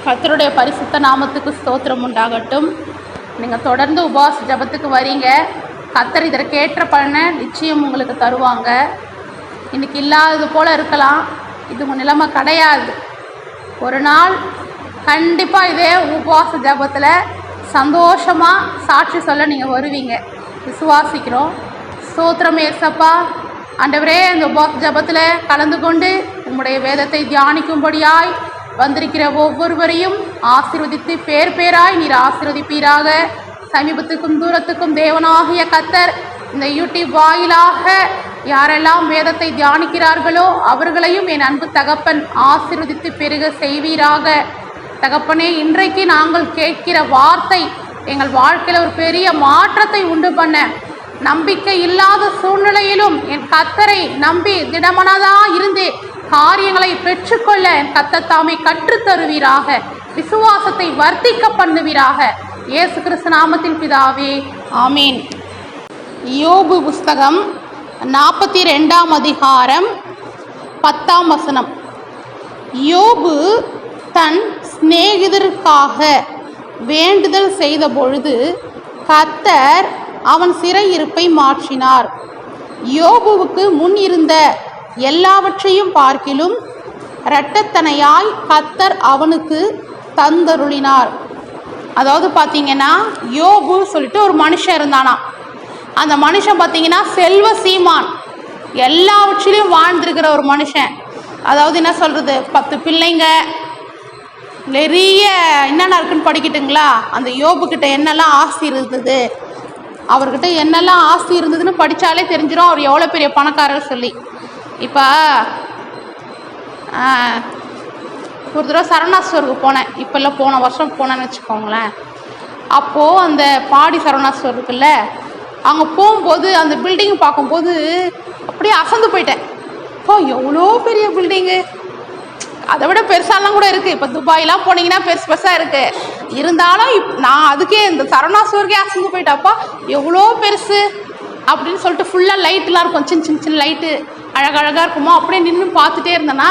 கர்த்தருடைய பரிசுத்த நாமத்துக்கு ஸ்தோத்திரம் உண்டாகட்டும். நீங்கள் தொடர்ந்து உபவாச ஜபத்துக்கு வரீங்க. கர்த்தர் இதற்கேற்ற பலனை நிச்சயம் உங்களுக்கு தருவாங்க. இன்றைக்கி இல்லாதது போல் இருக்கலாம், இது உங்கள் நிலைமை கிடையாது. ஒரு நாள் கண்டிப்பாக இதே உபவாச ஜபத்தில் சந்தோஷமாக சாட்சி சொல்ல நீங்கள் வருவீங்க. விசுவாசிக்கிறோம். ஸ்தோத்திரம் ஏசப்பா. ஆண்டவரே, இந்த உபவாச ஜபத்தில் கலந்து கொண்டு உம்முடைய வேதத்தை தியானிக்கும்படியாய் வந்திருக்கிற ஒவ்வொருவரையும் ஆசீர்வதித்து பேர் பேராய் நீர் ஆசீர்வதிப்பீராக. சமீபத்துக்கும் தூரத்துக்கும் தேவனாகிய கர்த்தர் இந்த யூடியூப் வாயிலாக யாரெல்லாம் வேதத்தை தியானிக்கிறார்களோ அவர்களையும் என் அன்பு தகப்பன் ஆசீர்வதித்து பெருக செய்வீராக. தகப்பனே, இன்றைக்கு நாங்கள் கேட்கிற வார்த்தை எங்கள் வாழ்க்கையில் ஒரு பெரிய மாற்றத்தை உண்டு பண்ண, நம்பிக்கை இல்லாத சூழ்நிலையிலும் என் கர்த்தரை நம்பி திடமனதாக இருந்து காரியங்களை பெற்றுக்கொள்ள என் கர்த்தர் தாமே கற்றுத்தருவீராக. விசுவாசத்தை வர்த்திக்க பண்ணுவீராக. இயேசு கிறிஸ்து நாமத்தில் பிதாவே, ஆமீன். யோபு புஸ்தகம் 42ஆம் அதிகாரம் 10ஆம் வசனம். யோபு தன் சிநேகிதருக்காக வேண்டுதல் செய்த பொழுது கர்த்தர் அவன் சிறையிருப்பை மாற்றினார். யோபுவுக்கு முன் இருந்த எல்லாவற்றையும் பார்க்கிலும் இரட்டத்தனையாய் கர்த்தர் அவனுக்கு தந்தருளினார். அதாவது பார்த்தீங்கன்னா, யோபு சொல்லிட்டு ஒரு மனுஷன் இருந்தானா. அந்த மனுஷன் பார்த்தீங்கன்னா செல்வ சீமான், எல்லாவற்றிலையும் வாழ்ந்திருக்கிற ஒரு மனுஷன். அதாவது என்ன சொல்கிறது, 10 பிள்ளைங்க, நிறைய என்னென்ன இருக்குன்னு படிக்கட்டுங்களா? அந்த யோபுக்கிட்ட என்னெல்லாம் ஆஸ்தி இருந்தது, அவர்கிட்ட என்னெல்லாம் ஆஸ்தி இருந்ததுன்னு படித்தாலே தெரிஞ்சிடும் அவர் எவ்வளோ பெரிய பணக்காரர் சொல்லி. இப்போ ஒரு தடவை சரவணா ஸ்டோருக்கு போனேன். இப்போல்லாம் போன வருஷம் போனேன்னு வச்சுக்கோங்களேன். அப்போது அந்த பாடி சரவணா ஸ்டோர் இருக்குல்ல, அங்கே போகும்போது அந்த பில்டிங் பார்க்கும்போது அப்படியே அசந்து போயிட்டேன். இப்போ எவ்வளோ பெரிய பில்டிங்கு, அதை விட பெருசாலாம் கூட இருக்குது. இப்போ துபாயெலாம் போனீங்கன்னா பெருசு பெருசாக இருக்குது. இருந்தாலும் நான் அதுக்கே இந்த சரவணா ஸ்டோருக்கே அசந்து போயிட்டாப்பா, எவ்வளோ பெருசு அப்படின்னு சொல்லிட்டு ஃபுல்லாக லைட்லாம் இருக்கும், சின்ன சின்ன லைட்டு அழகழகாக இருக்குமோ. அப்படியே நின்று பார்த்துட்டே இருந்தேன்னா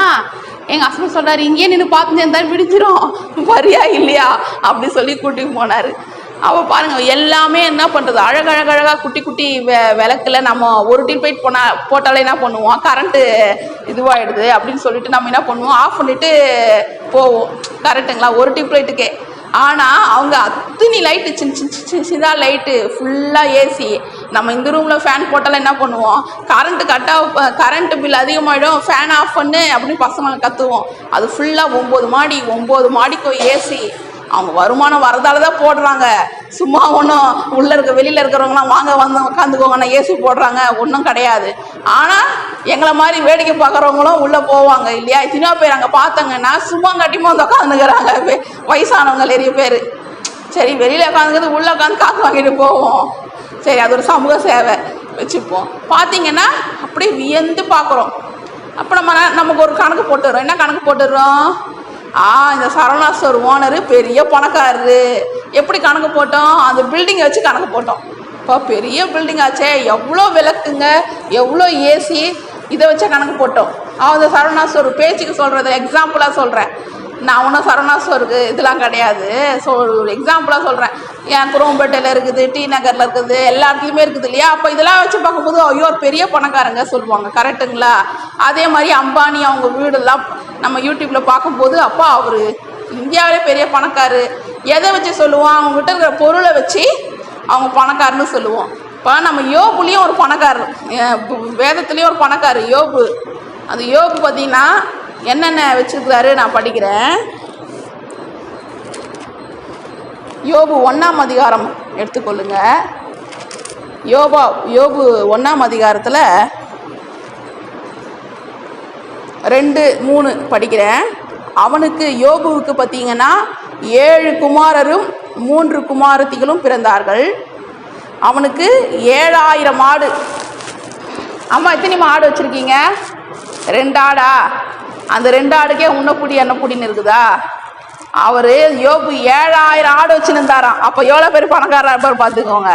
எங்கள் ஹஸ்பண்ட் சொல்கிறார், இங்கேயே நின்று பார்த்துட்டே இருந்தால் விடிஞ்சிரும், வரியா இல்லையா அப்படி சொல்லி கூட்டிட்டு போனார். அவள் பாருங்கள், எல்லாமே என்ன பண்ணுறது, அழகழகழகாக குட்டி குட்டி விளக்கில் நம்ம ஒரு டியூப் லைட் போட்டாலே என்ன பண்ணுவோம், கரண்ட்டு இதுவாகிடுது அப்படின்னு சொல்லிட்டு நம்ம என்ன பண்ணுவோம், ஆஃப் பண்ணிவிட்டு போவோம். கரெக்டுங்களா? ஒரு டியூப் லைட்டுக்கே. ஆனால் அவங்க அத்தனை லைட்டு சின்ன லைட்டு ஃபுல்லாக ஏசி. நம்ம இந்த ரூமில் ஃபேன் போட்டாலும் என்ன பண்ணுவோம், கரண்ட்டு பில் அதிகமாகிடும், ஃபேன் ஆஃப் பண்ணு அப்படின்னு பசங்களை கற்றுவோம். அது ஃபுல்லாக 9 மாடிக்கும் ஏசி. அவங்க வருமானம் வரதால தான் போடுறாங்க. சும்மா ஒன்றும் வெளியில் இருக்கிறவங்களாம் வாங்க வந்து உட்காந்துக்கோங்கன்னா ஏசி போடுறாங்க ஒன்றும் கிடையாது. ஆனால் எங்களை மாதிரி வேடிக்கை பார்க்குறவங்களும் உள்ளே போவாங்க இல்லையா? எத்தனையோ பேர் அங்கே பார்த்தாங்கன்னா சும்மா கட்டிமா வந்து உட்காந்துக்கிறாங்க, வயசானவங்க நிறைய பேர். சரி, வெளியில் உட்காந்துக்கிறது உள்ளே உட்காந்து காற்று வாங்கிட்டு போவோம். சரி, அது ஒரு சமூக சேவை வச்சுப்போம். பார்த்தீங்கன்னா அப்படியே வியந்து பார்க்குறோம். அப்போ நமக்கு ஒரு கணக்கு போட்டுடுறோம். என்ன கணக்கு போட்டுடுறோம்? இந்த சரவணா ஸ்டோர் ஓனரு பெரிய பணக்காரரு. எப்படி கணக்கு போட்டோம்? அந்த பில்டிங்கை வச்சு கணக்கு போட்டோம். இப்போ பெரிய பில்டிங் ஆச்சே, எவ்வளோ விளக்குங்க, எவ்வளோ ஏசி, இதை வச்சா கணக்கு போட்டோம். அந்த சரவணா ஸ்டோர் பேச்சுக்கு சொல்கிறது, எக்ஸாம்பிளாக சொல்கிறேன். நான் ஒன்றும் சரவணா ஸ்டோருக்கு இதெல்லாம் கிடையாது, ஸோ ஒரு எக்ஸாம்பிளாக சொல்கிறேன். என் குரோம்பேட்டையில் இருக்குது, டி நகரில் இருக்குது, எல்லா இடத்துலையுமே இருக்குது இல்லையா? அப்போ இதெல்லாம் வச்சு பார்க்கும்போது ஐயோ ஒரு பெரிய பணக்காரங்க சொல்லுவாங்க. கரெக்டுங்களா? அதே மாதிரி அம்பானி அவங்க வீடெல்லாம் நம்ம யூடியூப்பில் பார்க்கும்போது அப்பா அவர் இந்தியாவிலே பெரிய பணக்காரு. எதை வச்சு சொல்லுவோம்? அவங்ககிட்ட இருக்கிற பொருளை வச்சு அவங்க பணக்காரன்னு சொல்லுவோம். இப்போ நம்ம யோபுலேயும் ஒரு பணக்காரர், வேதத்துலேயும் ஒரு பணக்காரர் யோபு. அந்த யோபு பார்த்திங்கன்னா என்னென்ன வச்சுருக்கிறாரு நான் படிக்கிறேன். யோபு 1ஆம் அதிகாரம் எடுத்துக்கொள்ளுங்க. யோபு 1ஆம் அதிகாரத்தில் 2-3 படிக்கிறேன். அவனுக்கு யோபுவுக்கு பார்த்தீங்கன்னா 7 குமாரரும் 3 குமாரத்திகளும் பிறந்தார்கள். அவனுக்கு 7000 ஆடு. அம்மா எத்தனை ஆடு வச்சுருக்கீங்க? 2 ஆடா? அந்த 2 ஆடுக்கே உன்னக்குடின்னு இருக்குதா? அவர் யோபு 7000 ஆடு வச்சுருந்தாராம். அப்போ எவ்வளோ பேர் பணக்காரா இருப்பார் பார்த்துக்கோங்க.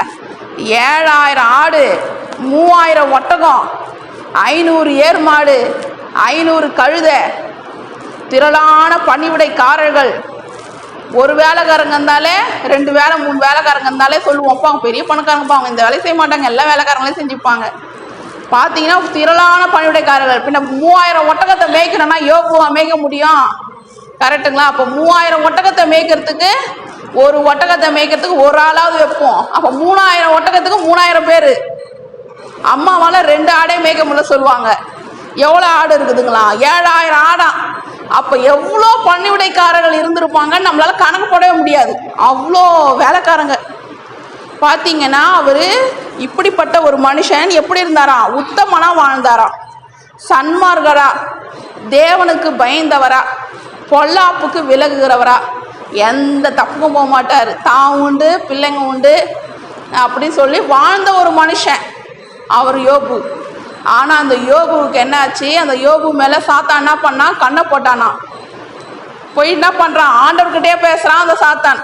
7000 ஆடு, 3000 ஒட்டகம், 500 ஏர் மாடு, 500 கழுதை, திரளான பணிவிடைக்காரர்கள், ஒரு வேலைக்காரங்க இருந்தாலே 2 வேலை 3 வேலைக்காரங்க இருந்தாலே சொல்லுவோம், அப்பா அவங்க பெரிய பணக்காரங்கப்பா, அவங்க இந்த வேலை செய்ய மாட்டாங்க, எல்லா வேலைக்காரங்களையும் செஞ்சுப்பாங்க. பார்த்தீங்கன்னா திரளான பணிவிடைக்காரர்கள். பின்ன 3000 ஒட்டகத்தை மேய்க்கணும்னா யோபுவா மேய்க்க முடியும்? கரெக்டுங்களா? அப்போ 3000 ஒட்டகத்தை மேய்க்கிறதுக்கு ஒரு ஒட்டகத்தை மேய்க்கிறதுக்கு ஒரு ஆளாவது வைப்போம். அப்போ 3000 ஒட்டகத்துக்கு 3000 பேர். அம்மாவால் 2 ஆடே மேய்க்க முடியல சொல்லுவாங்க. எவ்வளோ ஆடு இருக்குதுங்களா? 7000 ஆடா. அப்போ எவ்வளோ பணிவிடைக்காரர்கள் இருந்திருப்பாங்கன்னு நம்மளால கணக்கு போடவே முடியாது. அவ்வளோ வேலைக்காரங்க. பார்த்தீங்கன்னா அவர் இப்படிப்பட்ட ஒரு மனுஷன் எப்படி இருந்தாராம்? உத்தமனா வாழ்ந்தாராம், சன்மார்கரா, தேவனுக்கு பயந்தவரா, பொல்லாப்புக்கு விலகுகிறவரா, எந்த தப்புக்கும் போக மாட்டார், தான் உண்டு பிள்ளைங்க உண்டு அப்படின்னு சொல்லி வாழ்ந்த ஒரு மனுஷன் அவர் யோபு. ஆனால் அந்த யோபுவுக்கு என்னாச்சு? அந்த யோபு மேலே சாத்தான் என்ன பண்ணா? கண்ணை போட்டானா. போய் என்ன பண்ணுறான்? ஆண்டவர்கிட்டே பேசுகிறான் அந்த சாத்தான்.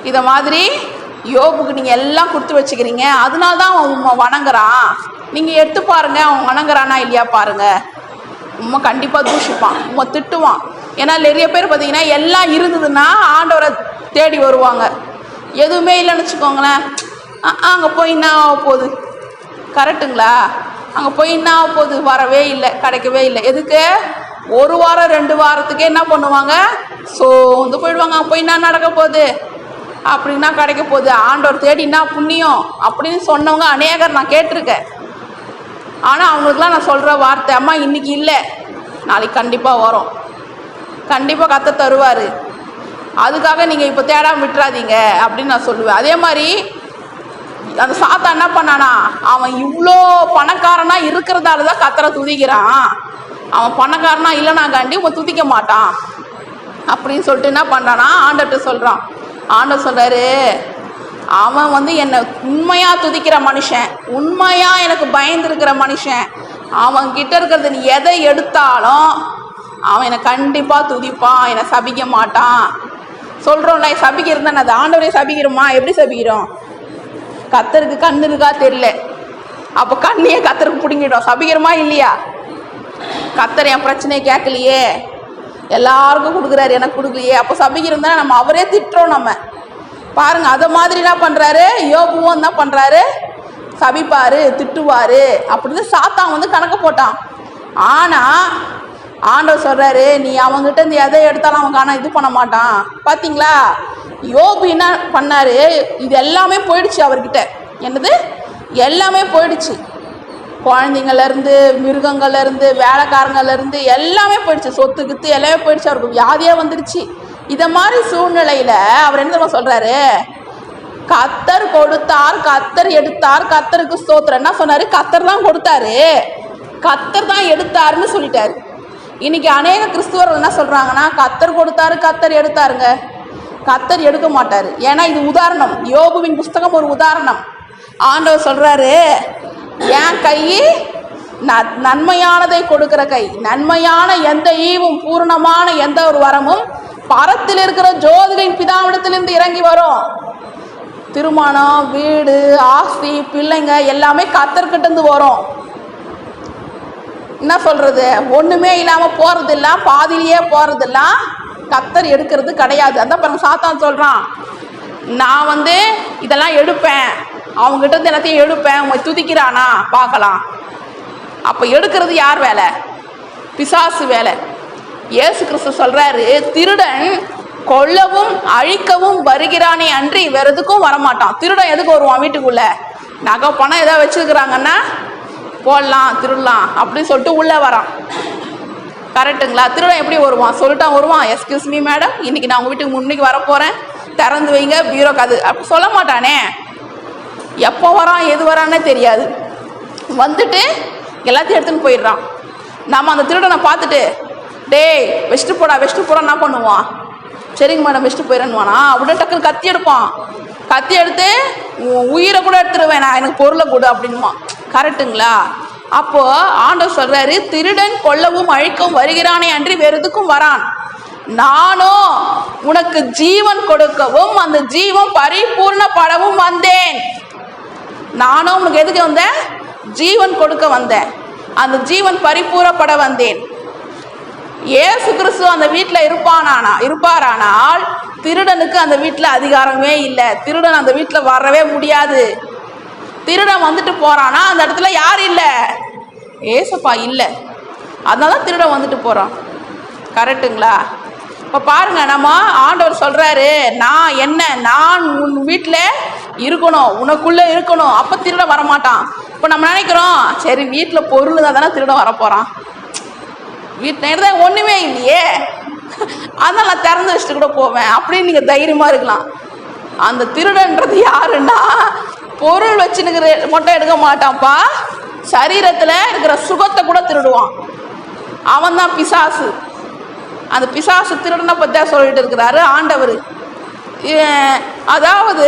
இதை மாதிரி யோபுக்கு நீங்கள் எல்லாம் கொடுத்து வச்சுக்கிறீங்க, அதனால தான் அவன் வணங்குறான். நீங்கள் எடுத்து பாருங்கள், அவன் வணங்குறானா இல்லையா பாருங்கள். உண்மை கண்டிப்பாக தூஷிப்பான், உண்மை திட்டுவான். ஏன்னா நிறைய பேர் பார்த்தீங்கன்னா எல்லாம் இருந்ததுன்னா ஆண்டவரை தேடி வருவாங்க. எதுவுமே இல்லைன்னு வச்சுக்கோங்களேன், அங்கே போய் என்ன ஆக போகுது? கரெக்டுங்களா? அங்கே போய் என்ன ஆக போகுது? வரவே இல்லை, கிடைக்கவே இல்லை. எதுக்கு? 1 வாரம் 2 வாரத்துக்கே என்ன பண்ணுவாங்க? சோர்ந்து போயிடுவாங்க. அங்கே போய் என்ன நடக்க போகுது? அப்படின்னா கிடைக்க போகுது. ஆண்டவர் தேடினா புண்ணியம் அப்படின்னு சொன்னவங்க அநேகர் நான் கேட்டிருக்கேன். ஆனால் அவங்களுக்குலாம் நான் சொல்கிற வார்த்தை, அம்மா இன்னைக்கு இல்லை, நாளைக்கு கண்டிப்பாக வரும், கண்டிப்பாக கத்த தருவார், அதுக்காக நீங்கள் இப்போ தேடாமல் விட்டுறாதீங்க அப்படின்னு நான் சொல்லுவேன். அதே மாதிரி அந்த சாத்தா என்ன பண்ணானா? அவன் இவ்வளோ பணக்காரனாக இருக்கிறதால தான் கத்தரை துதிக்கிறான். அவன் பணக்காரனா இல்லைனா காண்டி அவன் துதிக்க மாட்டான் அப்படின்னு சொல்லிட்டு என்ன பண்ணுறானா? ஆண்டர்கிட்ட சொல்கிறான். ஆண்டவர் சொல்கிறாரு, அவன் என்னை உண்மையாக துதிக்கிற மனுஷன், உண்மையாக எனக்கு பயந்துருக்கிற மனுஷன், அவன்கிட்ட இருக்கிறது நீ எதை எடுத்தாலும் அவன் என்னை கண்டிப்பாக துதிப்பான், என்னை சபிக்க மாட்டான். சொல்கிறோம்ல, சபிக்கிறதுனா அது ஆண்டவரே சபிக்கிறோமா? எப்படி சபிக்கிறோம்? கத்தருக்கு கண்ணு இருக்கா தெரியல, அப்போ கண்ணையே கத்தருக்கு பிடிங்கிடும். சபிக்கிறோமா இல்லையா? கத்தர் என் பிரச்சனையை கேட்கலையே, எல்லாருக்கும் கொடுக்குறாரு, எனக்கு கொடுக்கலையே, அப்போ சபிக்கிறோம் நம்ம அவரே திட்டுறோம் நம்ம. பாருங்கள், அதை மாதிரி என்ன பண்ணுறாரு? யோபுவும் என்ன பண்ணுறாரு? சபிப்பார், திட்டுவார் அப்படின்னு சாத்தான் கணக்கு போட்டான். ஆனால் ஆண்டவர் சொல்கிறாரு, நீ அவங்ககிட்ட இருந்து எதை எடுத்தாலும் அவன் காண இது பண்ண மாட்டான். பார்த்தீங்களா? யோபு என்ன பண்ணார்? இது எல்லாமே போயிடுச்சு அவர்கிட்ட. என்னது? எல்லாமே போயிடுச்சு. குழந்தைங்கள்லேருந்து, மிருகங்கள்லேருந்து, வேலைக்காரங்கள்லேருந்து எல்லாமே போயிடுச்சு. சொத்து கித்து எல்லாமே போயிடுச்சு. அவருக்கு வியாதியாக வந்துடுச்சு. இதை மாதிரி சூழ்நிலையில் அவர் என்ன சொல்கிறாரு? கத்தர் கொடுத்தார், கத்தர் எடுத்தார், கத்தருக்கு ஸ்தோத்திரம். என்ன சொன்னார்? கத்தர் தான் கொடுத்தாரு, கத்தர் தான் எடுத்தாருன்னு சொல்லிட்டாரு. இன்னைக்கு அநேக கிறிஸ்துவர்கள் என்ன சொல்கிறாங்கன்னா, கத்தர் கொடுத்தாரு, கத்தர் எடுத்தாருங்க. கத்தர் எடுக்க மாட்டார். ஏன்னா இது உதாரணம், யோபுவின் புஸ்தகம் ஒரு உதாரணம். ஆண்டவர் சொல்கிறாரு, என் கை நன்மையானதை கொடுக்கிற கை, நன்மையான எந்த ஈவும் பூர்ணமான எந்த ஒரு வரமும் பரத்தில் இருக்கிற ஜோதிகளின் பிதாவிடத்திலிருந்து இறங்கி வரும். திருமணம், வீடு, ஆஸ்தி, பிள்ளைங்க எல்லாமே கத்தர்கிட்டேருந்து வரும். என்ன சொல்கிறது? ஒன்றுமே இல்லாமல் போகிறதெல்லாம், பாதியிலேயே போகிறதெல்லாம் கத்தர் எடுக்கிறது கிடையாது. அதான் பாருங்க, சாத்தான் சொல்கிறான், நான் இதெல்லாம் எடுப்பேன், அவங்ககிட்ட எல்லாத்தையும் எடுப்பேன், உங்க துதிக்கிறானா பார்க்கலாம். அப்போ எடுக்கிறது யார் வேலை? பிசாசு வேலை. இயேசு கிறிஸ்து சொல்கிறாரு, திருடன் கொல்லவும் அழிக்கவும் வருகிறானே அன்றி வேற எதுக்கும் வரமாட்டான். திருடன் எதுக்கு வருவான்? வீட்டுக்குள்ள நகை பணம் ஏதாவது வச்சுருக்கிறாங்கன்னா போடலாம், திருடலாம் அப்படின்னு சொல்லிட்டு உள்ளே வரான். கரெக்டுங்களா? திருடன் எப்படி வருவான்? சொல்லிட்டான் வருவான், எஸ்கியூஸ் மீ மேடம், இன்னைக்கு நான் உங்கள் வீட்டுக்கு முன்னைக்கு வரப்போகிறேன், திறந்து வைங்க பீரோ காது, அப்படி சொல்ல மாட்டானே. எப்போ வரான் எது வரான்னே தெரியாது. வந்துட்டு எல்லாத்தையும் எடுத்துன்னு போயிடுறான். நம்ம அந்த திருடனை பார்த்துட்டு, டேய் வெஸ்ட்டு போடா என்ன பண்ணுவான்? சரிங்க மேடம் வெஸ்ட்டு போயிடணுவானா? அப்படியே டக்குன்னு கத்தி எடுப்பான். கத்தி எடுத்து உயிரை கூட எடுத்துருவேன், நான் எனக்கு பொருளை கொடு அப்படின்வான். கரெக்டுங்களா? அப்போது ஆண்டவர் சொல்கிறாரு, திருடன் கொல்லவும் அழிக்கவும் வருகிறானே அன்றி வேறு எதுக்கும் வரான், நானோ உனக்கு ஜீவன் கொடுக்கவும் அந்த ஜீவன் பரிபூர்ணப்படவும் வந்தேன். நானும் உனக்கு எதுக்கு வந்தேன்? ஜீவன் கொடுக்க வந்தேன், அந்த ஜீவன் பரிபூர்ணப்பட வந்தேன். இயேசு கிறிஸ்து அந்த வீட்டில் இருப்பாரானால் திருடனுக்கு அந்த வீட்டில் அதிகாரமே இல்லை. திருடன் அந்த வீட்டில் வரவே முடியாது. திருடன் வந்துட்டு போறானா அந்த இடத்துல யார் இல்லை? ஏசப்பா இல்லை. அதனால தான் திருடன் வந்துட்டு போறான். கரெக்டுங்களா? இப்போ பாருங்க, நம்ம ஆண்டவர் சொல்றாரு, நான் உன் வீட்டில் இருக்கணும், உனக்குள்ள இருக்கணும், அப்போ திருட வரமாட்டான். இப்போ நம்ம நினைக்கிறோம், சரி வீட்டில் பொருள் தான் தானே திருட வரப்போறான், வீட்டில் ஒன்றுமே இல்லையே, அதனால நான் திறந்து வச்சுட்டு கூட போவேன் அப்படின்னு நீங்கள் தைரியமாக இருக்கலாம். அந்த திருடன்றது யாருன்னா, பொருள் வச்சுன்னுக்கிற மட்டும் எடுக்க மாட்டான்ப்பா, சரீரத்தில் இருக்கிற சுகத்தை கூட திருடுவான். அவன் தான் பிசாசு. அந்த பிசாசு திருடனை பற்றி சொல்லிட்டு இருக்கிறாரு ஆண்டவர். அதாவது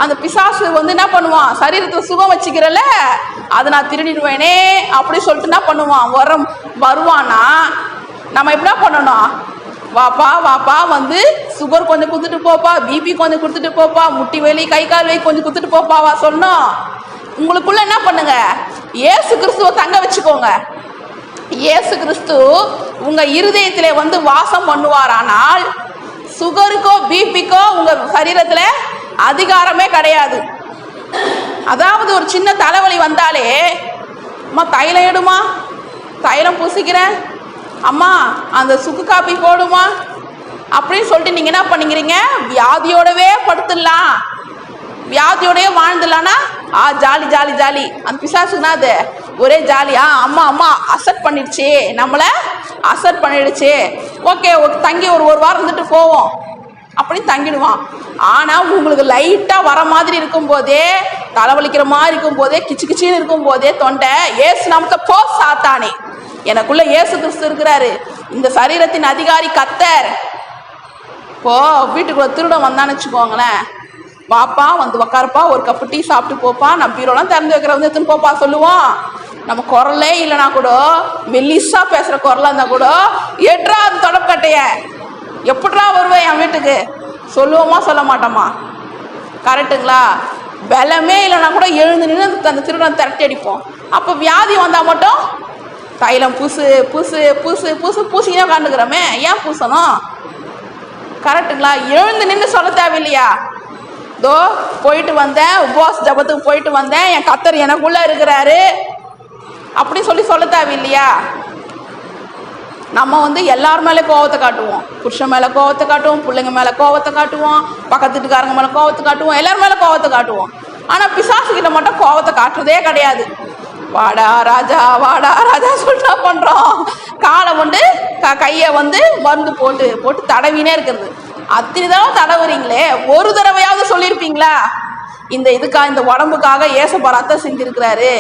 அந்த பிசாசு என்ன பண்ணுவான், சரீரத்தில் சுகம் வச்சுக்கிறல அதை நான் திருடிடுவேனே அப்படி சொல்லிட்டு என்ன பண்ணுவான், வருவானா நம்ம எப்படின்னா பண்ணணும், வாப்பா சுகர் கொஞ்சம் கொடுத்துட்டு போப்பா, பிபி கொஞ்சம் கொடுத்துட்டு போப்பா, முட்டி வலி கை கால் வலி கொஞ்சம் கொடுத்துட்டு போப்பாவா சொன்னோம். உங்களுக்குள்ள என்ன பண்ணுங்க, இயேசு கிறிஸ்துவை தங்க வச்சுக்கோங்க. இயேசு கிறிஸ்து உங்க இருதயத்திலே வாசம் பண்ணுவாரானால் சுகருக்கோ பிபிக்கோ உங்க சரீரத்துல அதிகாரமே கிடையாது. அதாவது ஒரு சின்ன தலைவலி வந்தாலே, அம்மா தைலம் எடுமா, தைலம் பூசிக்கிறேன், அம்மா அந்த சுக்கு காப்பி போடுமா அப்படின்னு சொல்லிட்டு நீங்க என்ன பண்ணிக்கிறீங்க, வியாதியோடவே படுத்துடலாம், வியாதியோடய வாழ்ந்துடலான்னா ஜாலி ஜாலி ஜாலி. அந்த பிசாசுனா அது ஒரே ஜாலியா, அம்மா அசெப்ட் பண்ணிடுச்சு, நம்மளை அசெப்ட் பண்ணிடுச்சு, ஓகே தங்கி ஒரு வாரம் இருந்துட்டு போவோம் அப்படின்னு தங்கிடுவான். ஆனால் உங்களுக்கு லைட்டாக வர மாதிரி இருக்கும்போதே, தலைவலிக்கிற மாதிரி இருக்கும்போதே, கிச்சு கிச்சின்னு இருக்கும்போதே தொண்டை, ஏசு நமக்கு போ சாத்தானே, எனக்குள்ள ஏசு கிறிஸ்து இருக்கிறாரு, இந்த சரீரத்தின் அதிகாரி கர்த்தர். இப்போ வீட்டுக்குள்ள திருடம் வந்தான்னு வச்சுக்கோங்களேன், பாப்பா உக்காருப்பா, ஒரு கப்பு டீ சாப்பிட்டு போப்பா, நான் பீரோலாம் திறந்து வைக்கிற எடுத்துன்னு போப்பா சொல்லுவோம். நம்ம குரலே இல்லைனா கூட, மெல்லிசா பேசுகிற குரலாக இருந்தால் கூட, எட்ரா அது தொடப்பக்கட்டைய, எப்படிரா வருவேன் என் வீட்டுக்கு சொல்லுவோமா சொல்ல மாட்டோமா? கரெக்டுங்களா? பலமே இல்லைனா கூட எழுந்து நின்று அந்த திருடன் திரட்டி அடிப்போம். அப்போ வியாதி வந்தால் மட்டும் தைலம் பூசு பூசு பூசு பூசு பூசினே உட்காந்துக்கிறோமே, ஏன் பூசணும்? கரெக்டுங்களா? எழுந்து நின்று சொல்ல தேவையில்லையா? தோ போயிட்டு வந்தேன், உபவாச ஜபத்துக்கு போயிட்டு வந்தேன், என் கர்த்தர் எனக்குள்ள இருக்கிறாரு அப்படி சொல்ல தேவையில்லையா? நம்ம எல்லார் மேலே கோவத்தை காட்டுவோம், புருஷன் மேலே கோவத்தை காட்டுவோம், பிள்ளைங்க மேலே கோவத்தை காட்டுவோம், பக்கத்து வீட்டுக்காரங்க மேலே கோவத்தை காட்டுவோம், எல்லார் மேலே கோவத்தை காட்டுவோம். ஆனால் பிசாசுக்கிட்ட மட்டும் கோவத்தை காட்டுறதே கிடையாது. வாடா ராஜா சொல்லிட்டா பண்ணுறோம், காலை கையை மருந்து போட்டு தடவினே இருக்கிறது. அத்தனை தடவை தடவுறீங்களே, ஒரு தடவையாவது சொல்லியிருப்பீங்களா, இந்த உடம்புக்காக ஏசப்பா ரத்தம் செஞ்சிருக்கிறாரு,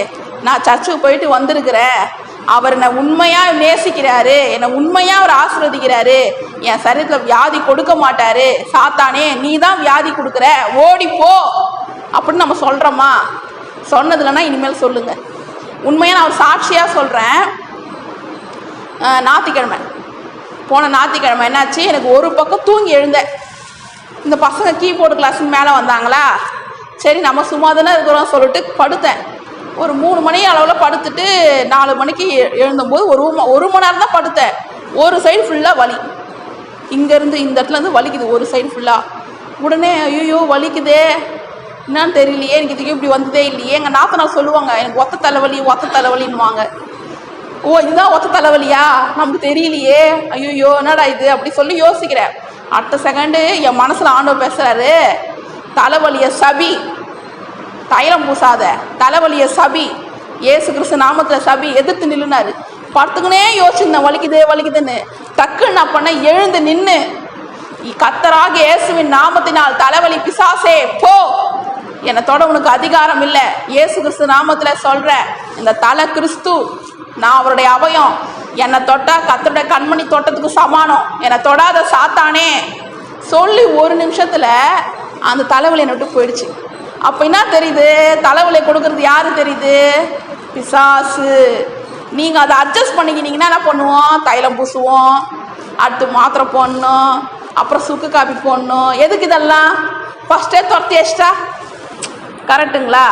நான் சர்ச்சுக்கு போயிட்டு வந்திருக்கிறேன், அவர் என்னை உண்மையாக நேசிக்கிறாரு, என்னை உண்மையாக அவர் ஆசீர்வதிக்கிறாரு, என் சரீரத்தில் வியாதி கொடுக்க மாட்டாரு, சாத்தானே நீ தான் வியாதி கொடுக்குற, ஓடிப்போ அப்படின்னு நம்ம சொல்கிறோமா? சொன்னதில்லைன்னா இனிமேல் சொல்லுங்கள். உண்மையாக நான் ஒரு சாட்சியாக சொல்கிறேன். போன ஞாயிற்றுக்கிழமை என்னாச்சு, எனக்கு ஒரு பக்கம் தூங்கி எழுந்தேன். இந்த பசங்க கீபோர்டு கிளாஸ்ன்னு மேலே வந்தாங்களா, சரி நம்ம சும்மா தானே இருக்கிறோம் சொல்லிட்டு படுத்தேன். ஒரு 3 மணி அளவில் படுத்துட்டு 4 மணிக்கு எழுந்தும்போது ஒரு மணி நேரம் தான் படுத்தேன். ஒரு சைடு ஃபுல்லாக வலி, இங்கேருந்து இந்த இடத்துலேருந்து வலிக்குது ஒரு சைடு ஃபுல்லாக. உடனே ஐயோ வலிக்குதே, என்னான்னு தெரியலையே, எனக்கு இதுக்கு இப்படி வந்ததே இல்லையே. எங்கள் நாத்தனார் சொல்லுவாங்க, எனக்கு ஒத்த தலைவலின்னுவாங்க. ஓ இதுதான் ஒத்த தலைவலியா, நமக்கு தெரியலையே, ஐயோ என்னடா இது அப்படி சொல்லி யோசிக்கிறேன். அடுத்த செகண்டு என் மனசில் ஆண்டவர் பேசுகிறாரு, தலைவலியை சபி, தைலம் பூசாத, தலைவலியை சபி, ஏசு கிறிஸ்து நாமத்தில் சபி, எதிர்த்து நில்லுனாரு. படுத்துக்குனே யோசிச்சிருந்தேன் வலிக்குதுன்னு. டக்குன்னு நான் பண்ண, எழுந்து நின்று, கர்த்தராக இயேசுவின் நாமத்தினால் தலைவலி பிசாசே போ, என்னை தொட உனக்கு அதிகாரம் இல்லை, ஏசு கிறிஸ்து நாமத்தில் சொல்கிறேன், இந்த தலை கிறிஸ்து, நான் அவருடைய அவயம், என்னை தொட்டா கர்த்தருடைய கண்மணி தோட்டத்துக்கு சமானம், என்னை தொடாத சாத்தானே சொல்லி 1 நிமிஷத்தில் அந்த தலைவலி என்னை விட்டு போயிடுச்சு. அப்போ என்ன தெரியுது, தலைவலியை கொடுக்கறது யாரு தெரியுது, பிசாசு. நீங்கள் அதை அட்ஜஸ்ட் பண்ணிக்கினீங்கன்னா என்ன பண்ணுவோம், தைலம் பூசுவோம், அடுத்து மாத்திரை போடணும், அப்புறம் சுக்கு காப்பி போடணும். எதுக்கு இதெல்லாம்? ஃபஸ்ட்டே துரத்தி வச்சிட்டா. கரெக்டுங்களா?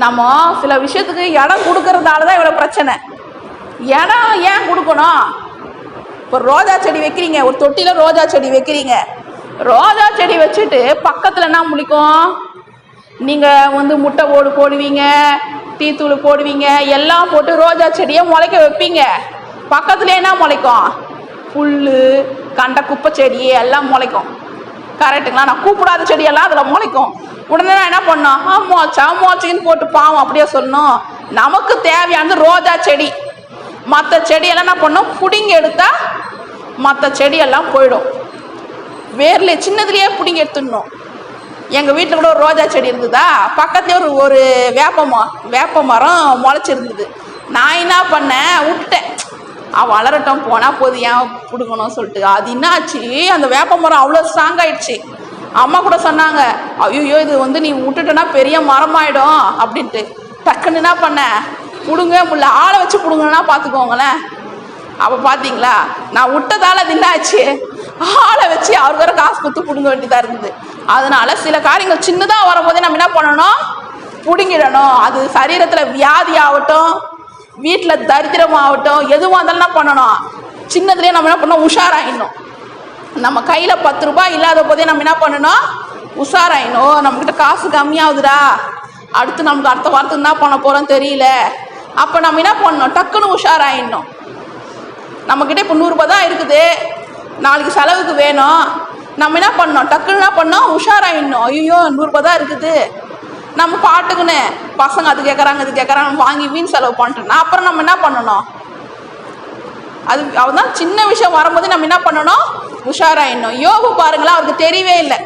நம்ம சில விஷயத்துக்கு இடம் கொடுக்கறதால தான் இவ்வளோ பிரச்சனை. இடம் ஏன் கொடுக்கணும்? இப்போ ரோஜா செடி வைக்கிறீங்க, ஒரு தொட்டியில் ரோஜா செடி வைக்கிறீங்க. ரோஜா செடி வச்சுட்டு பக்கத்தில் என்ன முளைக்கும்? நீங்கள் வந்து முட்டை ஓடு போடுவீங்க, டீத்தூள் போடுவீங்க, எல்லாம் போட்டு ரோஜா செடியை முளைக்க வைப்பீங்க. பக்கத்துலேயே என்ன முளைக்கும்? புல், கண்ட குப்பை செடி எல்லாம் முளைக்கும். கரெக்டுங்களா? நான் கூப்பிடாத செடியெல்லாம் அதில் முளைக்கும். உடனே நான் என்ன பண்ணோம்? மோச்சின்னு போட்டு பாவம் அப்படியே சொல்லணும். நமக்கு தேவையானது ரோஜா செடி. மற்ற செடியெல்லாம் என்ன பண்ணோம்? பிடுங்கி எடுத்தா மற்ற செடியெல்லாம் போயிடும். வேர்ல சின்னதுலேயே பிடுங்கி எடுத்துடணும். எங்கள் வீட்டில் கூட ஒரு ரோஜா செடி இருந்ததா, பக்கத்துலேயே ஒரு வேப்ப மரம் முளைச்சிருந்தது. நான் என்ன பண்ணேன்? விட்டுட்டேன். வளரட்டும், போனால் போது, ஏன் பிடுங்கணும் சொல்லிட்டு. அது என்னாச்சு, அந்த வேப்ப மரம் அவ்வளோ ஸ்ட்ராங் ஆயிடுச்சு. அம்மா கூட சொன்னாங்க, ஐயோ இது வந்து நீ விட்டுட்டனா பெரிய மரமாயிடும் அப்படின்ட்டு. டக்குன்னு என்ன பண்ணேன்? பிடுங்க முடியல. ஆளை வச்சு பிடுங்கன்னா பார்த்துக்கோங்களேன். அப்போ பார்த்தீங்களா, நான் விட்டதால் அது என்னாச்சு, ஆளை வச்சு அவர் வேற காசு கொடுத்து பிடுங்க வேண்டியதாக இருந்தது. அதனால சில காரியங்கள் சின்னதாக வரும்போதே நம்ம என்ன பண்ணணும்? பிடுங்கிடணும். அது சரீரத்தில் வியாதி ஆகட்டும், வீட்டில் தரித்திரமாகட்டும், எதுவாக இருந்தாலும் என்ன பண்ணணும்? சின்னதுலேயே நம்ம என்ன பண்ணணும்? உஷாராயிடணும். நம்ம கையில் 10 ரூபாய் இல்லாத போதே நம்ம என்ன பண்ணணும்? உஷாராயிடணும். நம்மக்கிட்ட காசு கம்மியாகுதுடா, அடுத்து நமக்கு அடுத்த வாரத்துக்கு என்ன பண்ண போகிறோம் தெரியல. அப்போ நம்ம என்ன பண்ணணும்? டக்குன்னு உஷாராயிடணும். நம்மக்கிட்ட இப்போ 100 ரூபாய் தான் இருக்குது, நாளைக்கு செலவுக்கு வேணும். நம்ம என்ன பண்ணோம்? டக்குன்னு என்ன பண்ணோம்? உஷாராயிடணும். ஐயோ 100 ரூபாய் தான் இருக்குது, நம்ம பாட்டுக்குன்னு பசங்க அது கேட்குறாங்க இது கேட்குறாங்க வாங்கி வீண் செலவு பண்ணிட்டோம்னா அப்புறம் நம்ம என்ன பண்ணணும்? அது அவதான் சின்ன விஷயம் வரும்போது நம்ம என்ன பண்ணணும்? உஷாராயிடணும். யோபு பாருங்களா, அவருக்கு தெரியவே இல்லை.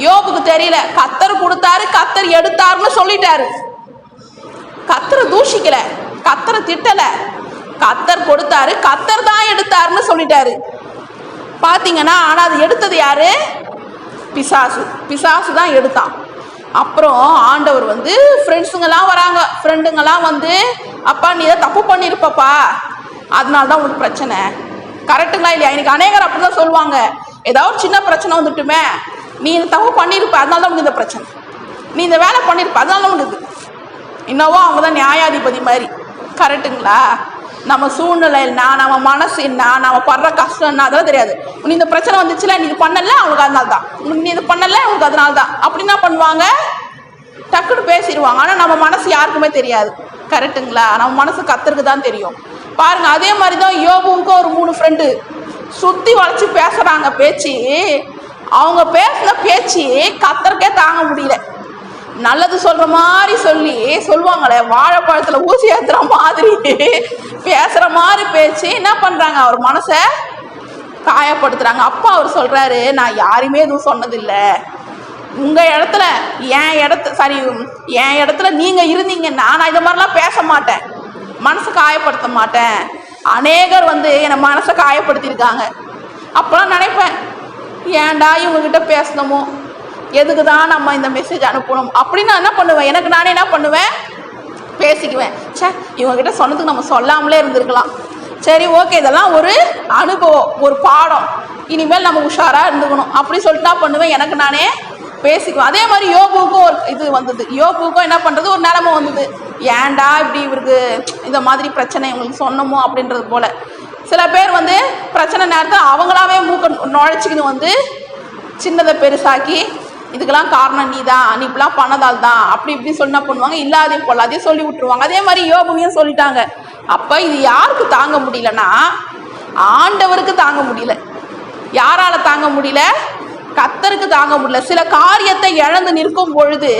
யோபுக்கு தெரியல. கத்தர் கொடுத்தாரு, கத்தர் எடுத்தாருன்னு சொல்லிட்டாரு. கத்தரை தூஷிக்கல, கத்தரை திட்டல. கத்தர் கொடுத்தாரு, கத்தர் தான் எடுத்தாருன்னு சொல்லிட்டாரு. பார்த்தீங்கன்னா ஆனால் அது எடுத்தது யாரு? பிசாசு தான் எடுத்தான். அப்புறம் ஆண்டவர் வந்து ஃப்ரெண்ட்ஸுங்கெல்லாம் வராங்க, ஃப்ரெண்டுங்கெல்லாம் வந்து, அப்பா நீ ஏதோ தப்பு பண்ணியிருப்பப்பா, அதனால தான் உங்களுக்கு பிரச்சனை. கரெக்டுங்களா இல்லையா? எனக்கு அநேகர் அப்படி தான் சொல்லுவாங்க. ஏதாவது சின்ன பிரச்சனை வந்துட்டுமே, நீ இந்த தப்பு பண்ணியிருப்ப அதனால தான் உனக்கு இந்த பிரச்சனை, நீ இந்த வேலை பண்ணியிருப்ப அதனால தான் உனக்கு இது. இன்னவோ அவங்க தான் நியாயாதிபதி மாதிரி. கரெக்டுங்களா? நம்ம சூழ்நிலை என்ன, நம்ம மனசு என்ன, நம்ம படுற கஷ்டம் என்ன அதெல்லாம் தெரியாது. நீ இந்த பிரச்சனை வந்துச்சுல, நீ இது பண்ணல அவங்களுக்கு அதனால தான், நீ இது பண்ணல அவங்களுக்கு அதனால தான், அப்படின்னா பண்ணுவாங்க, டக்குன்னு பேசிடுவாங்க. ஆனால் நம்ம மனசு யாருக்குமே தெரியாது. கரெக்டுங்களா? நம்ம மனசு கத்தருக்கு தான் தெரியும். பாருங்க, அதே மாதிரி தான் யோபுவுக்கும் ஒரு 3 ஃப்ரெண்டு சுற்றி வளைச்சி பேசுகிறாங்க. பேச்சு, அவங்க பேசின பேச்சு கத்தருக்கே தாங்க முடியல. நல்லது சொல்கிற மாதிரி சொல்லுவாங்களே, வாழைப்பழத்தில் ஊசி ஏற்றுற மாதிரி பேசுகிற மாதிரி பேச்சு என்ன பண்ணுறாங்க? அவர் மனசை காயப்படுத்துகிறாங்க. அப்பா அவர் சொல்கிறாரு, நான் யாருமே எதுவும் சொன்னதில்லை, உங்கள் இடத்துல என் இடத்துல நீங்கள் இருந்தீங்கன்னா நான் இந்த மாதிரிலாம் பேச மாட்டேன், மனசை காயப்படுத்த மாட்டேன். அநேகர் வந்து என்னை மனசை காயப்படுத்தியிருக்காங்க. அப்போலாம் நினைப்பேன், ஏன்டா இவங்ககிட்ட பேசணுமோ, எதுக்கு தான் நம்ம இந்த மெசேஜ் அனுப்பணும் அப்படின்னு நான் என்ன பண்ணுவேன்? எனக்கு நானே என்ன பண்ணுவேன்? பேசிக்குவேன். இவங்ககிட்ட சொன்னதுக்கு நம்ம சொல்லாமலே இருந்திருக்கலாம். சரி ஓகே, இதெல்லாம் ஒரு அனுபவம், ஒரு பாடம், இனிமேல் நம்ம உஷாராக இருந்துக்கணும் அப்படி சொல்லிட்டு என்ன பண்ணுவேன்? எனக்கு நானே பேசிக்குவேன். அதே மாதிரி யோபுவுக்கும் ஒரு இது வந்தது. யோபுவுக்கும் என்ன பண்ணுறது, ஒரு நிலைமை வந்தது. ஏன்டா இப்படி இவருக்கு இந்த மாதிரி பிரச்சனை இவங்களுக்கு சொன்னமோ அப்படின்றது போல். சில பேர் வந்து பிரச்சனை நேரத்தில் அவங்களாவே மூக்க நுழைச்சிக்கின்னு வந்து சின்னதை பெருசாக்கி, இதுக்கெல்லாம் காரணம் நீ தான், நீ இப்படிலாம் பண்ணதால் தான், அப்படி இப்படி சொல்லி என்ன பண்ணுவாங்க? இல்லாதையும் பொல்லாதையும் சொல்லி விட்டுருவாங்க. அதே மாதிரி யோபுவையும் சொல்லிட்டாங்க. அப்போ இது யாருக்கு தாங்க முடியலன்னா, ஆண்டவருக்கு தாங்க முடியல. யாரால தாங்க முடியல? கத்தருக்கு தாங்க முடியல. சில காரியத்தை இழந்து நிற்கும் பொழுது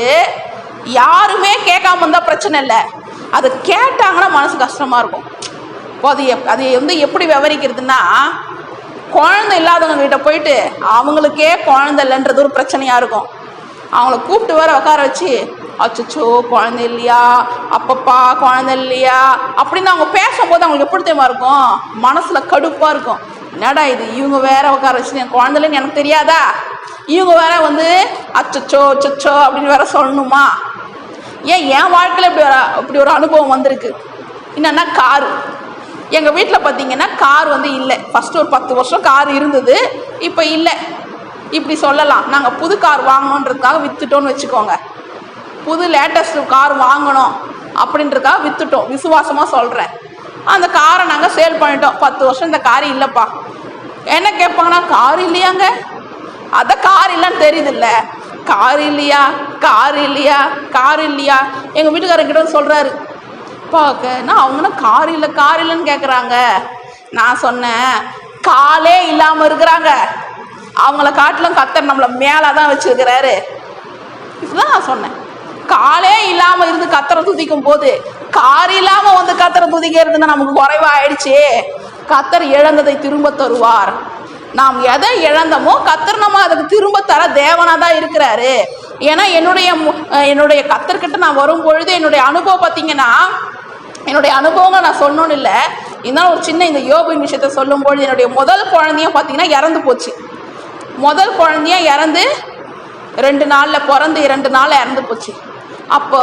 யாருமே கேட்காம இருந்தால் பிரச்சனை இல்லை, அது கேட்டாங்கன்னா மனசு கஷ்டமா இருக்கும். அது வந்து எப்படி விவரிக்கிறதுனா, குழந்தை இல்லாதவங்க கிட்ட போயிட்டு அவங்களுக்கே குழந்தை இல்லைன்றது ஒரு பிரச்சனையா இருக்கும். அவங்கள கூப்பிட்டு வேற உட்கார வச்சு, அச்சோ குழந்தை இல்லையா, அப்பப்பா குழந்தை இல்லையா அப்படின்னு அவங்க பேசும்போது அவங்களுக்கு எப்படி தெரியுமா இருக்கும்? மனசுல கடுப்பா இருக்கும். என்னடா இது, இவங்க வேற உட்கார வச்சு என் குழந்தைலன்னு எனக்கு தெரியாதா, இவங்க வேற வந்து அச்சோ அச்சோ அப்படின்னு வேற சொல்லணுமா? என் வாழ்க்கையில் இப்படி ஒரு அனுபவம் வந்திருக்கு. என்னன்னா, காரு, எங்கள் வீட்டில் பார்த்தீங்கன்னா கார் வந்து இல்லை. ஃபஸ்ட்டு ஒரு 10 வருஷம் கார் இருந்தது, இப்போ இல்லை. இப்படி சொல்லலாம், நாங்கள் புது கார் வாங்கணுன்றதுக்காக விற்றுட்டோன்னு வச்சுக்கோங்க. புது லேட்டஸ்ட் கார் வாங்கணும் அப்படின்றதுக்காக விற்றுட்டோம், விசுவாசமாக சொல்கிறேன். அந்த காரை நாங்கள் சேல் பண்ணிட்டோம். 10 வருஷம் இந்த கார் இல்லைப்பா. என்ன கேட்பாங்கன்னா, கார் இல்லையாங்க? அதான் கார் இல்லைன்னு தெரியுது இல்லை, கார் இல்லையா, கார் இல்லையா, கார் இல்லையா. எங்கள் வீட்டுக்காரங்கிட்ட வந்து சொல்கிறாரு, பாக்கன்னா அவங்கன்னா கார் இல்லை கார் இல்லைன்னு கேட்குறாங்க. நான் சொன்னேன், காலே இல்லாமல் இருக்கிறாங்க, அவங்கள காட்டிலும் கர்த்தர் நம்மளை மேலே தான் வச்சிருக்கிறாரு. இதுதான் நான் சொன்னேன். காலே இல்லாமல் இருந்து கர்த்தரை துதிக்கும் போது கார் இல்லாமல் வந்து கர்த்தரை துதிக்கிறதுன்னு நமக்கு குறைவாயிடுச்சு. கர்த்தர் இழந்ததை திரும்ப தருவார். நாம் எதை இழந்தமோ கர்த்தர் நம்ம அதுக்கு திரும்ப தர தேவனாக தான் இருக்கிறாரு. ஏன்னா என்னுடைய கர்த்தர்கிட்ட நான் வரும்பொழுது என்னுடைய அனுபவம் பார்த்தீங்கன்னா, என்னுடைய அனுபவங்கள் நான் சொல்லணும்னு இல்லை, இருந்தாலும் ஒரு சின்ன இந்த யோபின் விஷயத்த சொல்லும்பொழுது என்னுடைய முதல் குழந்தையும் பார்த்தீங்கன்னா இறந்து போச்சு. முதல் குழந்தைய இறந்து 2 நாளில் பிறந்து 2 நாளில் இறந்து போச்சு. அப்போ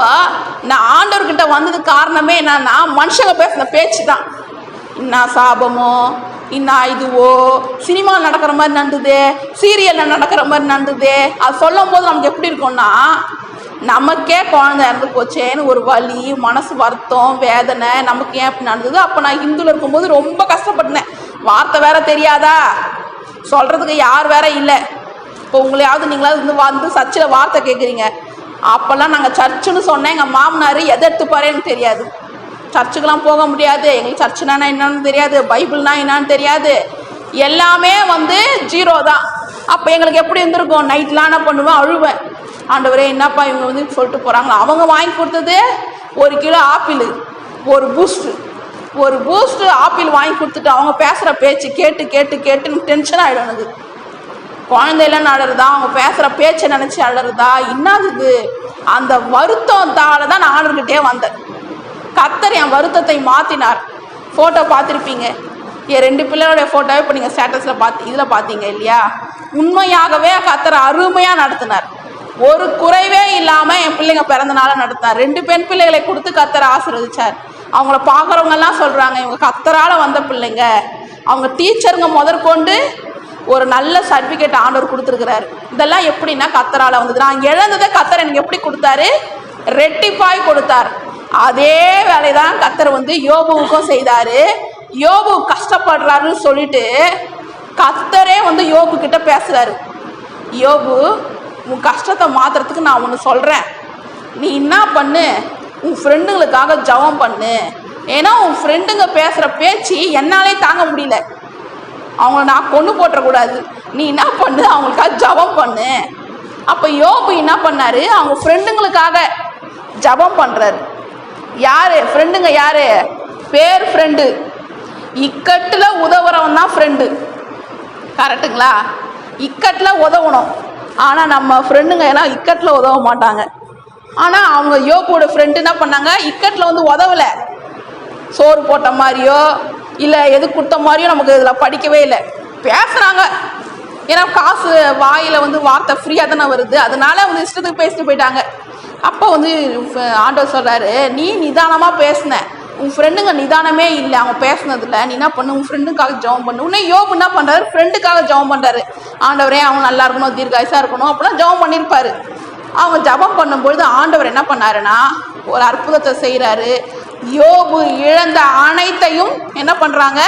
நான் ஆண்டவர்கிட்ட வந்தது காரணமே என்னன்னா, மனுஷங்க பேசின பேச்சு தான். இன்னா சாபமோ, இன்னா இதுவோ, சினிமாவில் நடக்கிற மாதிரி நடந்தது, சீரியலில் நடக்கிற மாதிரி நடந்தது. அது சொல்லும் போது நமக்கு எப்படி இருக்கும்னா, நமக்கே குழந்தை இறந்து போச்சேன்னு ஒரு வலி, மனசு வருத்தம், வேதனை, நமக்கு ஏன் அப்படி நடந்தது. அப்போ நான் இந்துவில் இருக்கும்போது ரொம்ப கஷ்டப்பட்டேன். வார்த்தை வேற தெரியாதா, சொல்கிறதுக்கு யார் வேற இல்லை. இப்போ உங்களையாவது நீங்களாவது வந்து சர்ச்சில் வார்த்தை கேட்குறீங்க. அப்போல்லாம் நாங்கள் சர்ச்சுன்னு சொன்னேன், எங்கள் மாமனார் எதை எடுத்துப்பாரு எனக்கு தெரியாது. சர்ச்சுக்கெலாம் போக முடியாது, எங்களுக்கு சர்ச்சுனா என்னன்னு தெரியாது, பைபிள்னா என்னன்னு தெரியாது, எல்லாமே வந்து 0 தான். அப்போ எங்களுக்கு எப்படி இருந்திருக்கும், நைட்லாம் என்ன பண்ணுவேன், அழுவேன். ஆண்டவரே என்னப்பா இவங்க வந்து சொல்லிட்டு போகிறாங்களா. அவங்க வாங்கி கொடுத்தது 1 கிலோ ஆப்பிள், ஒரு பூஸ்ட்டு ஆப்பிள் வாங்கி கொடுத்துட்டு அவங்க பேசுகிற பேச்சு கேட்டு கேட்டு கேட்டு டென்ஷன் ஆகிடும் எனக்கு. குழந்தையிலன்னு அழறதா, அவங்க பேசுகிற பேச்சை நினச்சி அழறதா, என்னது அந்த வருத்தத்தால தான் நான் ஆண்டவர்கிட்டே வந்தேன். கர்த்தர் என் வருத்தத்தை மாற்றினார். ஃபோட்டோ பார்த்துருப்பீங்க, என் 2 பிள்ளையோடைய ஃபோட்டோவே இப்போ நீங்கள் ஸ்டேட்டஸில் இதில் பார்த்தீங்க இல்லையா. உண்மையாகவே கர்த்தர் அருமையாக நடத்தினார். ஒரு குறைவே இல்லாமல் என் பிள்ளைங்க பிறந்த நாளை நடத்தினார். 2 பெண் பிள்ளைகளை கொடுத்து கர்த்தர் ஆசீர்வதிச்சார். அவங்கள பார்க்குறவங்கெல்லாம் சொல்கிறாங்க, இவங்க கர்த்தரால் வந்த பிள்ளைங்க. அவங்க டீச்சருங்க முதற்கொண்டு ஒரு நல்ல சர்டிஃபிகேட் ஆண்டவர் கொடுத்துருக்கிறாரு. இதெல்லாம் எப்படின்னா கர்த்தரால் வந்தது. நான் இழந்ததை கர்த்தர் எனக்கு எப்படி கொடுத்தாரு, ரெட்டிப்பாய் கொடுத்தார். அதே வேலை தான் கர்த்தர் வந்து யோபுவுக்கும் செய்தார். யோபு கஷ்டப்படுறாருன்னு சொல்லிட்டு கர்த்தரே வந்து யோபு கிட்ட பேசுகிறாரு. யோபு, உன் கஷ்டத்தை மாற்றுறதுக்கு நான் ஒன்று சொல்கிறேன், நீ என்ன பண்ணு, உன் ஃப்ரெண்டுங்களுக்காக ஜெபம் பண்ணு. ஏன்னா உன் ஃப்ரெண்டுங்க பேசுகிற பேச்சு என்னாலே தாங்க முடியல, அவங்கள நான் கொண்டு போட்டக்கூடாது. நீ என்ன பண்ணு, அவங்களுக்காக ஜெபம் பண்ணு. அப்போ யோபு என்ன பண்ணாரு, அவங்க ஃப்ரெண்டுங்களுக்காக ஜெபம் பண்ணுறாரு. யார் ஃப்ரெண்டுங்க, யார் பேர் ஃப்ரெண்டு, இக்கட்டில் உதவுறவன் தான் ஃப்ரெண்டு. கரெக்டுங்களா? இக்கட்டில் உதவணும். ஆனால் நம்ம ஃப்ரெண்டுங்க எல்லாம் இக்கட்டில் உதவ மாட்டாங்க. ஆனால் அவங்க யோபுவோட ஃப்ரெண்டு என்ன பண்ணாங்க, இக்கட்டில் வந்து உதவலை. சோறு போட்ட மாதிரியோ இல்லை எது கொடுத்த மாதிரியோ நமக்கு இதில் படிக்கவே இல்லை. பேசுகிறாங்க, ஏன்னா காசு வாயில் வந்து வார்த்தை ஃப்ரீயாக தானே வருது, அதனால வந்து இஷ்டத்துக்கு பேசிட்டு போயிட்டாங்க. அப்போ வந்து ஆண்டவர் சொல்கிறாரு, நீ நிதானமாக பேசின, உன் ஃப்ரெண்டுங்க நிதானமே இல்லை அவங்க பேசுனதில்ல, நீ என்ன பண்ணு, உன் ஃப்ரெண்டுக்காக ஜெபம் பண்ணு. உடனே யோபு என்ன பண்ணுறாரு, ஃப்ரெண்டுக்காக ஜெபம் பண்ணுறாரு. ஆண்டவரே அவங்க நல்லா இருக்கணும், தீர்காயுசா இருக்கணும் அப்படிலாம் ஜெபம் பண்ணியிருப்பாரு. அவங்க ஜெபம் பண்ணும்பொழுது ஆண்டவர் என்ன பண்ணாருன்னா ஒரு அற்புதத்தை செய்கிறாரு. யோபு இழந்த அனைத்தையும் என்ன பண்ணுறாங்க,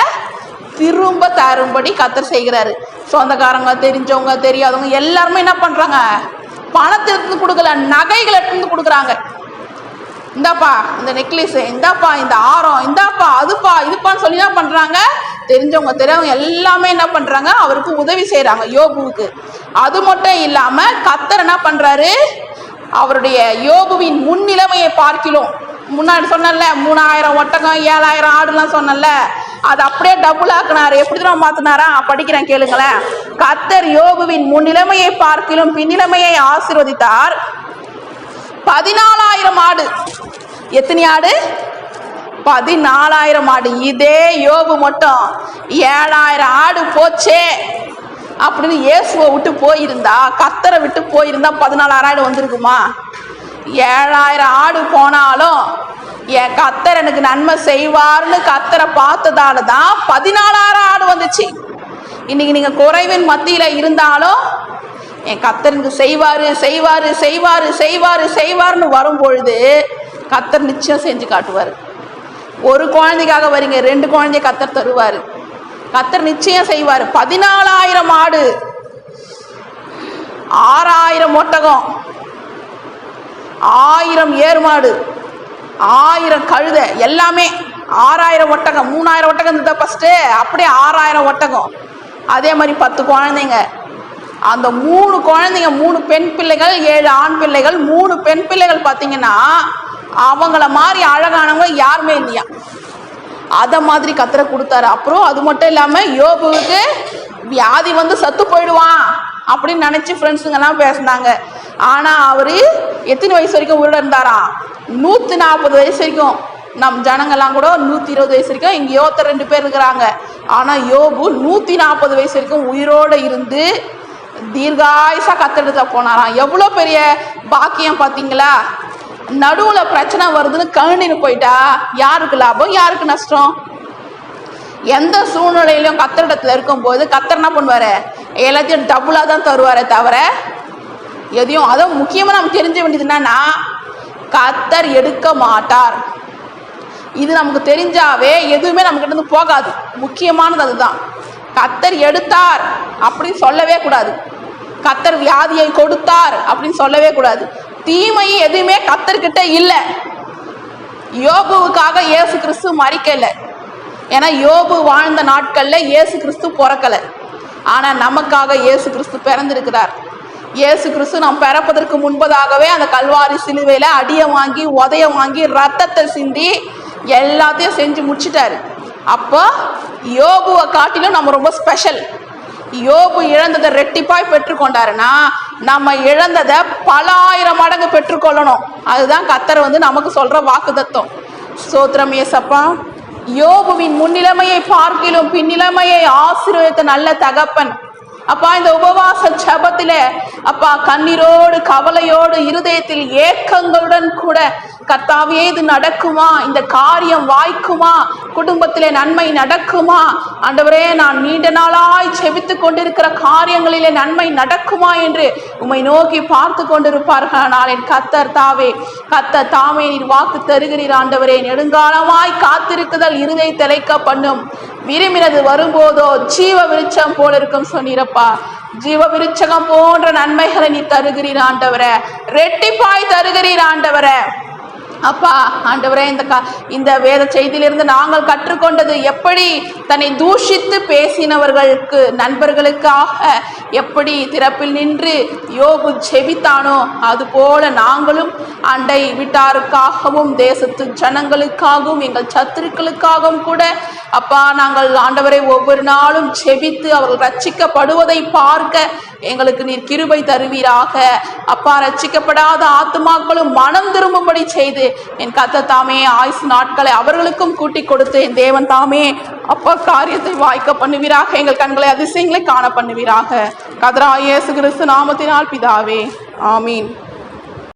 திரும்ப தரும்படி கர்த்தர் செய்கிறாரு. சொந்தக்காரங்க, தெரிஞ்சவங்க, தெரியாதவங்க எல்லாருமே என்ன பண்ணுறாங்க, பணத்தை எடுத்து கொடுக்கல, நகைகளை எடுத்து கொடுக்குறாங்க. இந்தாப்பா இந்த நெக்லஸ், இந்தாப்பா இந்த ஆரம், இந்தாப்பா அதுப்பா இதுப்பான்னு சொல்லி என்ன பண்ணுறாங்க, தெரிஞ்சவங்க தெரியாதவங்க எல்லாமே என்ன பண்ணுறாங்க, அவருக்கு உதவி செய்கிறாங்க யோபுவுக்கு. அது மட்டும் இல்லாமல் கர்த்தர் என்ன பண்ணுறாரு, அவருடைய யோபுவின் முன்னிலைமையை பார்க்கிலும், முன்னாடி சொன்னல 3000 ஒட்டகம் 7000 ஆடுலாம் சொன்னல, அது அப்படியே டபுள் ஆக்குனாரு. எப்படி தான் மாத்தினாரா, படிக்கிறேன் கேளுங்களேன். கர்த்தர் யோபுவின் முன்னிலைமையை பார்க்கிலும் பின்னிலைமையை ஆசீர்வதித்தார். 14,000 ஆடு. எத்தனை ஆடு? 14,000 ஆடு. இதே யோபு மட்டும் 7,000 ஆடு போச்சே அப்படின்னு இயேசுவை விட்டு போயிருந்தா, கர்த்தரை விட்டு போயிருந்தா 14,000 ஆடு வந்திருக்குமா? 7,000 ஆடு போனாலும் என் கர்த்தர் எனக்கு நன்மை செய்வார்னு கர்த்தரை பார்த்ததால தான் 14,000 ஆடு வந்துச்சு. இன்னைக்கு நீங்கள் குறைவின் மத்தியில் இருந்தாலும் என் கர்த்தருக்கு செய்வார் செய்வார் செய்வார் செய்வார் செய்வார்னு வரும்பொழுது கர்த்தர் நிச்சயம் செஞ்சு காட்டுவார். ஒரு குழந்தைக்காக வரீங்க, 2 குழந்தைய கத்தர் தருவார். கத்தர் நிச்சயம் செய்வார். 14,000 ஆடு, 6,000 ஒட்டகம், 1000 ஏர்மாடு, 1000 கழுதை, எல்லாமே 6,000 ஒட்டகம். 3,000 ஒட்டகம் இருந்தா ஃபஸ்ட்டு, அப்படியே 6,000 ஒட்டகம். அதே மாதிரி 10 குழந்தைங்க. அந்த 3 குழந்தைங்க, 3 பெண் பிள்ளைகள், 7 ஆண் பிள்ளைகள். 3 பெண் பிள்ளைகள் பார்த்தீங்கன்னா அவங்கள மாதிரி அழகானவங்க யாருமே இல்லையா. அதை மாதிரி கத்தரை கொடுத்தாரு. அப்புறம் அது மட்டும் இல்லாமல் யோபுவுக்கு வியாதி வந்து சத்து போயிடுவான் அப்படின்னு நினச்சி ஃப்ரெண்ட்ஸுங்கெல்லாம் பேசினாங்க. ஆனால் அவர் எத்தனை வயசு வரைக்கும் உயிரோட இருந்தாராம்? 140 வயசு வரைக்கும். நம் ஜனங்கள்லாம் கூட 120 வயசு வரைக்கும், இங்கே யோத்தர் 2 பேர் இருக்கிறாங்க. ஆனால் யோபு 140 வயசு வரைக்கும் உயிரோடு இருந்து தீர்காயுசா கத்தெடுத்த போனாராம். எவ்வளோ பெரிய பாக்கியம் பார்த்தீங்களா? நடுவில் பிரச்சனை வருதுன்னு கழுநின்னு போயிட்டா யாருக்கு லாபம், யாருக்கு நஷ்டம்? எந்த சூழ்நிலையிலும் கத்தரிடத்துல இருக்கும்போது கத்தர் என்ன பண்ணுவார்? எல்லாத்தையும் டபுளாக தான் தருவாரே தவிர எதையும். அதுவும் முக்கியமாக நம்ம தெரிஞ்ச வேண்டியது என்னன்னா, கத்தர் எடுக்க மாட்டார். இது நமக்கு தெரிஞ்சாவே எதுவுமே நம்மகிட்ட இருந்து போகாது. முக்கியமானது அதுதான். கத்தர் எடுத்தார் அப்படின்னு சொல்லவே கூடாது. கத்தர் வியாதியை கொடுத்தார் அப்படின்னு சொல்லவே கூடாது. தீமை எதுவுமே கத்தர்கிட்ட இல்லை. யோபுவுக்காக இயேசு கிறிஸ்து மரிக்கல. ஏன்னா யோபு வாழ்ந்த நாட்கள்ல இயேசு கிறிஸ்து பிறக்கலை. ஆனா நமக்காக இயேசு கிறிஸ்து பிறந்திருக்கிறார். இயேசு கிறிஸ்து நாம் பிறப்பதற்கு முன்பதாகவே அந்த கல்வாரி சிலுவையில அடியை வாங்கி, உதைய வாங்கி, ரத்தத்தை சிந்தி எல்லாத்தையும் செஞ்சு முடிச்சிட்டாரு. அப்போ யோபுவை காட்டிலும் நம்ம ரொம்ப ஸ்பெஷல். யோபு இழந்ததை ரெட்டிப்பாய் பெற்றுக்கொண்டாருன்னா நம்ம இழந்ததை பல 1000 மடங்கு பெற்றுக்கொள்ளணும். அதுதான் கத்தர் வந்து நமக்கு சொல்ற வாக்குத்தத்தம். ஸ்தோத்திரம் ஏசப்பா. யோபுவின் முன்னிலைமையை பார்க்கிலும் பின்னிலைமையை ஆசீர்வதித்த நல்ல தகப்பன். அப்பா, இந்த உபவாச ஜபத்தில அப்பா கண்ணீரோடு, கவலையோடு, இருதயத்தில் ஏக்கங்களுடன் கூட கர்த்தாவே இது நடக்குமா, இந்த காரியம் வாய்க்குமா, குடும்பத்திலே நன்மை நடக்குமா, ஆண்டவரே நான் நீண்ட நாளாய் செபித்து கொண்டிருக்கிற காரியங்களிலே நன்மை நடக்குமா என்று உம்மை நோக்கி பார்த்து கொண்டிருப்பார்கள். என் கத்தர் தாமே நீர் வாக்கு தருகிறீர் ஆண்டவரே. நெடுங்காலமாய் காத்திருக்குதல் இருதை திளைக்க பண்ணும், விரும்பினது வரும்போதோ ஜீவ விருட்சம் போல இருக்கும் சொன்னீரப்பா. ஜீவ விருட்சகம் போன்ற நன்மைகளை நீ தருகிறீர் ஆண்டவரே, ரெட்டிப்பாய் தருகிறீர் ஆண்டவரே. அப்பா ஆண்டவரே, இந்த வேத செய்தியிலிருந்து நாங்கள் கற்றுக்கொண்டது, எப்படி தன்னை தூஷித்து பேசினவர்களுக்கு, நண்பர்களுக்காக எப்படி திறப்பில் நின்று யோபு ஜெபித்தானோ அதுபோல நாங்களும் அண்டை வீட்டாருக்காகவும், தேசத்து ஜனங்களுக்காகவும், எங்கள் சத்துருக்களுக்காகவும் கூட அப்பா நாங்கள் ஆண்டவரை ஒவ்வொரு நாளும் ஜெபித்து அவர்கள் ரட்சிக்கப்படுவதை பார்க்க எங்களுக்கு நீர் கிருபை தருவீராக. அப்பா, ரட்சிக்கப்படாத ஆத்துமாக்களும் மனம் திரும்பும்படி செய்து என் கர்த்தர் தாமே ஆயுசு நாட்களை அவர்களுக்கும் கூட்டி கொடுத்து என் தேவன் தாமே அப்பா காரியத்தை வாய்க்க பண்ணுவீராக. எங்கள் கண்களை அதிசயங்களை காண பண்ணுவீராக. கர்த்தராகிய இயேசு கிறிஸ்து நாமத்தினால் பிதாவே, ஆமீன்.